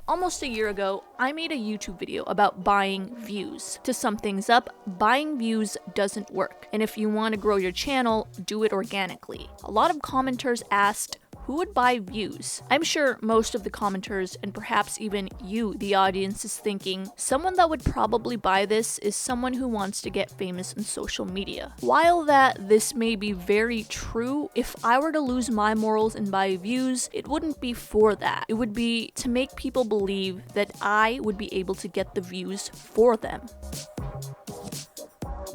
almost a year ago, I made a YouTube video about buying views. To sum things up, buying views doesn't work, and if you want to grow your channel, do it organically. A lot of commenters asked, who would buy views? I'm sure most of the commenters, and perhaps even you, the audience, is thinking, someone that would probably buy this is someone who wants to get famous on social media. While this may be very true, if I were to lose my morals and buy views, it wouldn't be for that. It would be to make people believe that I would be able to get the views for them.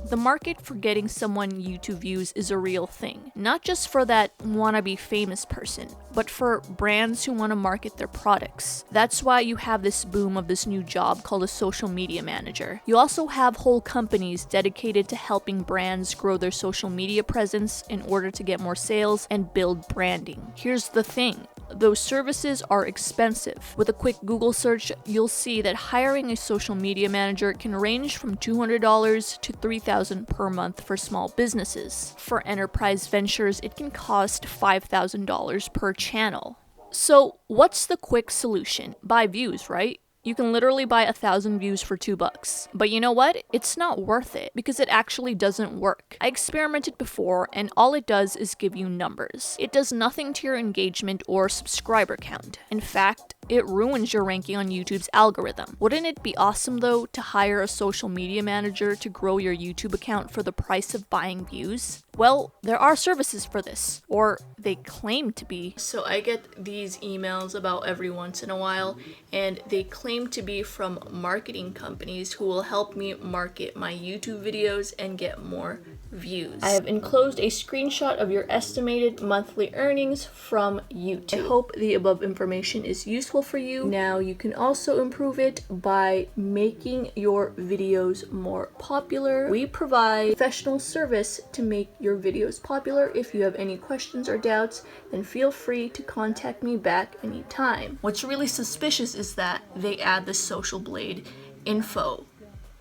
The market for getting someone YouTube views is a real thing, not just for that wannabe famous person, but for brands who want to market their products. That's why you have this boom of this new job called a social media manager. You also have whole companies dedicated to helping brands grow their social media presence in order to get more sales and build branding. Here's the thing. Those services are expensive. With a quick Google search, you'll see that hiring a social media manager can range from $200 to $3,000 per month for small businesses. For enterprise ventures, it can cost $5,000 per channel. So, what's the quick solution? Buy views, right? You can literally buy 1,000 views for $2. But you know what? It's not worth it because it actually doesn't work. I experimented before and all it does is give you numbers. It does nothing to your engagement or subscriber count. In fact, it ruins your ranking on YouTube's algorithm. Wouldn't it be awesome though to hire a social media manager to grow your YouTube account for the price of buying views? Well, there are services for this, or they claim to be. So I get these emails about every once in a while, and they claim to be from marketing companies who will help me market my YouTube videos and get more views. I have enclosed a screenshot of your estimated monthly earnings from YouTube. I hope the above information is useful for you. Now you can also improve it by making your videos more popular. We provide professional service to make your videos popular. If you have any questions or doubts, then feel free to contact me back anytime. What's really suspicious is that they add the Social Blade info.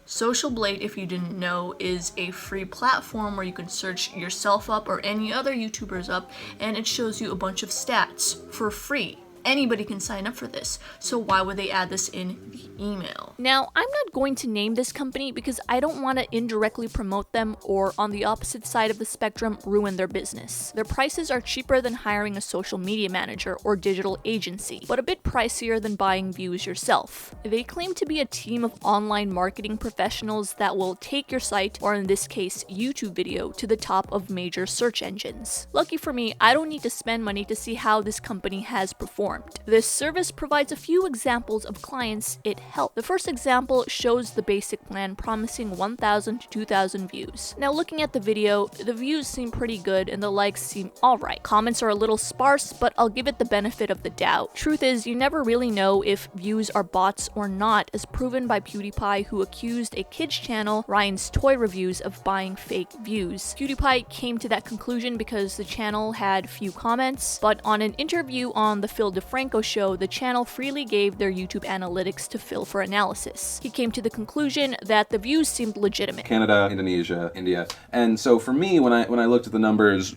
Social Blade, if you didn't know, is a free platform where you can search yourself up or any other YouTubers up, and it shows you a bunch of stats for free. Anybody can sign up for this, so why would they add this in the email? Now, I'm not going to name this company because I don't want to indirectly promote them or, on the opposite side of the spectrum, ruin their business. Their prices are cheaper than hiring a social media manager or digital agency, but a bit pricier than buying views yourself. They claim to be a team of online marketing professionals that will take your site, or in this case, YouTube video, to the top of major search engines. Lucky for me, I don't need to spend money to see how this company has performed. This service provides a few examples of clients it helped. The first example shows the basic plan promising 1,000 to 2,000 views. Now looking at the video, the views seem pretty good and the likes seem alright. Comments are a little sparse, but I'll give it the benefit of the doubt. Truth is, you never really know if views are bots or not, as proven by PewDiePie, who accused a kids channel, Ryan's Toy Reviews, of buying fake views. PewDiePie came to that conclusion because the channel had few comments, but on an interview on the Phil DeFranco show, the channel freely gave their YouTube analytics to Phil for analysis. He came to the conclusion that the views seemed legitimate. Canada, Indonesia, India. And so for me, when I looked at the numbers,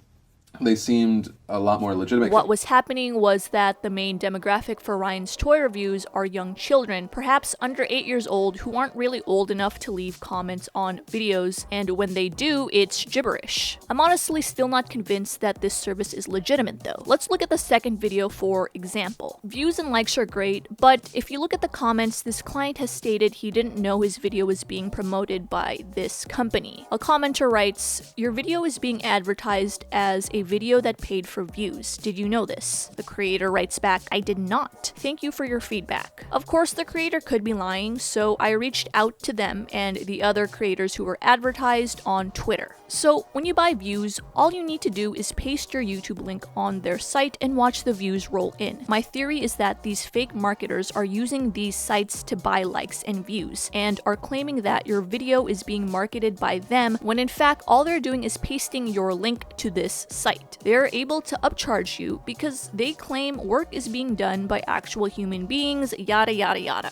they seemed a lot more legitimate. What was happening was that the main demographic for Ryan's Toy Reviews are young children, perhaps under 8 years old, who aren't really old enough to leave comments on videos, and when they do, it's gibberish. I'm honestly still not convinced that this service is legitimate though. Let's look at the second video for example. Views and likes are great, but if you look at the comments, this client has stated he didn't know his video was being promoted by this company. A commenter writes, "Your video is being advertised as a video that paid for views. Did you know this?" The creator writes back, "I did not. Thank you for your feedback." Of course, the creator could be lying, so I reached out to them and the other creators who were advertised on Twitter. So when you buy views, all you need to do is paste your YouTube link on their site and watch the views roll in. My theory is that these fake marketers are using these sites to buy likes and views, and are claiming that your video is being marketed by them, when in fact all they're doing is pasting your link to this site. They're able to upcharge you because they claim work is being done by actual human beings, yada yada yada.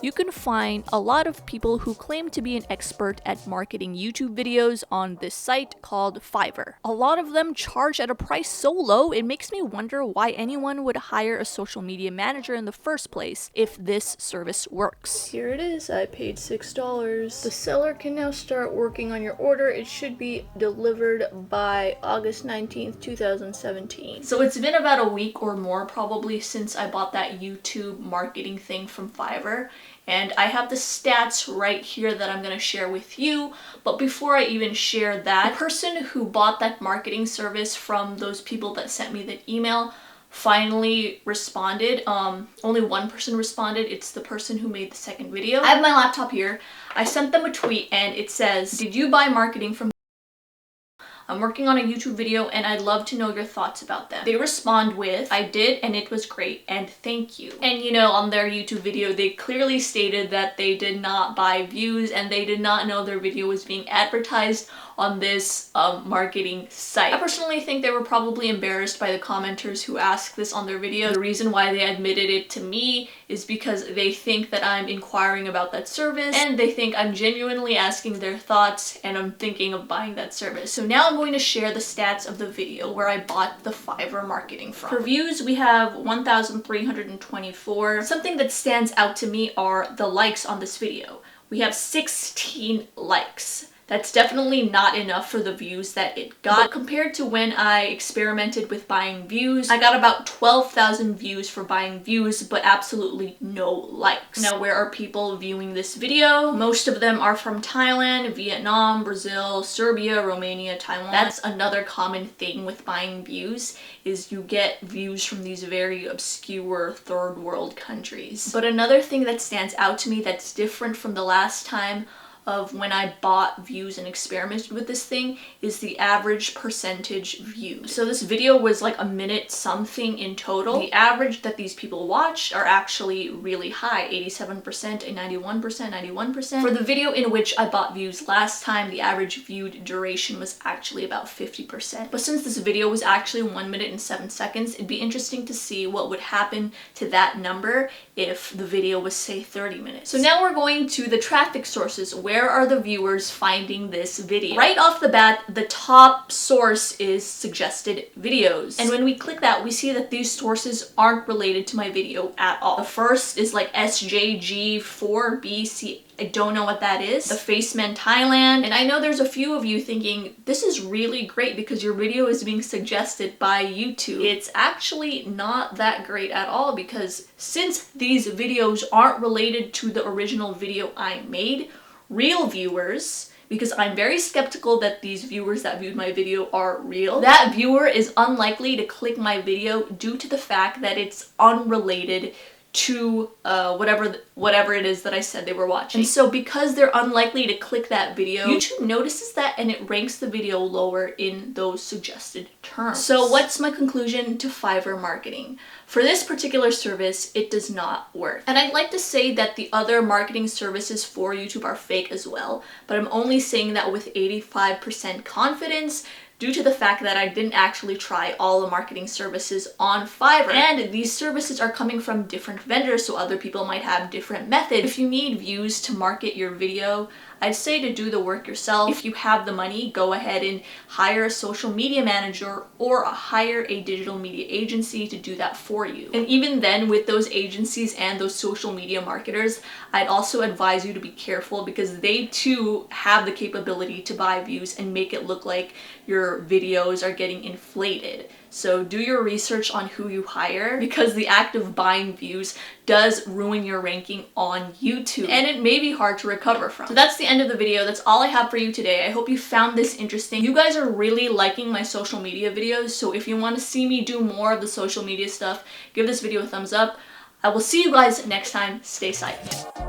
You can find a lot of people who claim to be an expert at marketing YouTube videos on this site called Fiverr. A lot of them charge at a price so low, it makes me wonder why anyone would hire a social media manager in the first place if this service works. Here it is, I paid $6. The seller can now start working on your order. It should be delivered by August 19th, 2017. So it's been about a week or more probably since I bought that YouTube marketing thing from Fiverr. And I have the stats right here that I'm gonna share with you. But before I even share that, the person who bought that marketing service from those people that sent me the email finally responded. Only one person responded. It's the person who made the second video. I have my laptop here. I sent them a tweet and it says, "Did you buy marketing from I'm working on a YouTube video and I'd love to know your thoughts about them." They respond with, "I did and it was great and thank you." And you know, on their YouTube video, they clearly stated that they did not buy views and they did not know their video was being advertised on this marketing site. I personally think they were probably embarrassed by the commenters who asked this on their video. The reason why they admitted it to me is because they think that I'm inquiring about that service and they think I'm genuinely asking their thoughts and I'm thinking of buying that service. So now I'm going to share the stats of the video where I bought the Fiverr marketing from. For views, we have 1,324. Something that stands out to me are the likes on this video. We have 16 likes. That's definitely not enough for the views that it got. But compared to when I experimented with buying views, I got about 12,000 views for buying views, but absolutely no likes. Now, where are people viewing this video? Most of them are from Thailand, Vietnam, Brazil, Serbia, Romania, Taiwan. That's another common thing with buying views, is you get views from these very obscure third world countries. But another thing that stands out to me that's different from the last time of when I bought views and experimented with this thing is the average percentage views. So this video was like a minute something in total. The average that these people watched are actually really high, 87% and 91%, 91%. For the video in which I bought views last time, the average viewed duration was actually about 50%. But since this video was actually 1 minute and 7 seconds, it'd be interesting to see what would happen to that number if the video was, say, 30 minutes. So now we're going to the traffic sources. Where are the viewers finding this video? Right off the bat, the top source is suggested videos. And when we click that, we see that these sources aren't related to my video at all. The first is like SJG4BC. I don't know what that is. The Faceman Thailand. And I know there's a few of you thinking, this is really great because your video is being suggested by YouTube. It's actually not that great at all because since these videos aren't related to the original video I made, real viewers, because I'm very skeptical that these viewers that viewed my video are real, that viewer is unlikely to click my video due to the fact that it's unrelated to whatever it is that I said they were watching. And so because they're unlikely to click that video, YouTube notices that and it ranks the video lower in those suggested terms. So what's my conclusion to Fiverr marketing? For this particular service, it does not work. And I'd like to say that the other marketing services for YouTube are fake as well, but I'm only saying that with 85% confidence due to the fact that I didn't actually try all the marketing services on Fiverr. And these services are coming from different vendors, so other people might have different methods. If you need views to market your video, I'd say to do the work yourself. If you have the money, go ahead and hire a social media manager or hire a digital media agency to do that for you. And even then, with those agencies and those social media marketers, I'd also advise you to be careful because they too have the capability to buy views and make it look like your videos are getting inflated. So do your research on who you hire because the act of buying views does ruin your ranking on YouTube and it may be hard to recover from. So that's the end of the video. That's all I have for you today. I hope you found this interesting. You guys are really liking my social media videos, so if you want to see me do more of the social media stuff, give this video a thumbs up. I will see you guys next time. Stay psyched.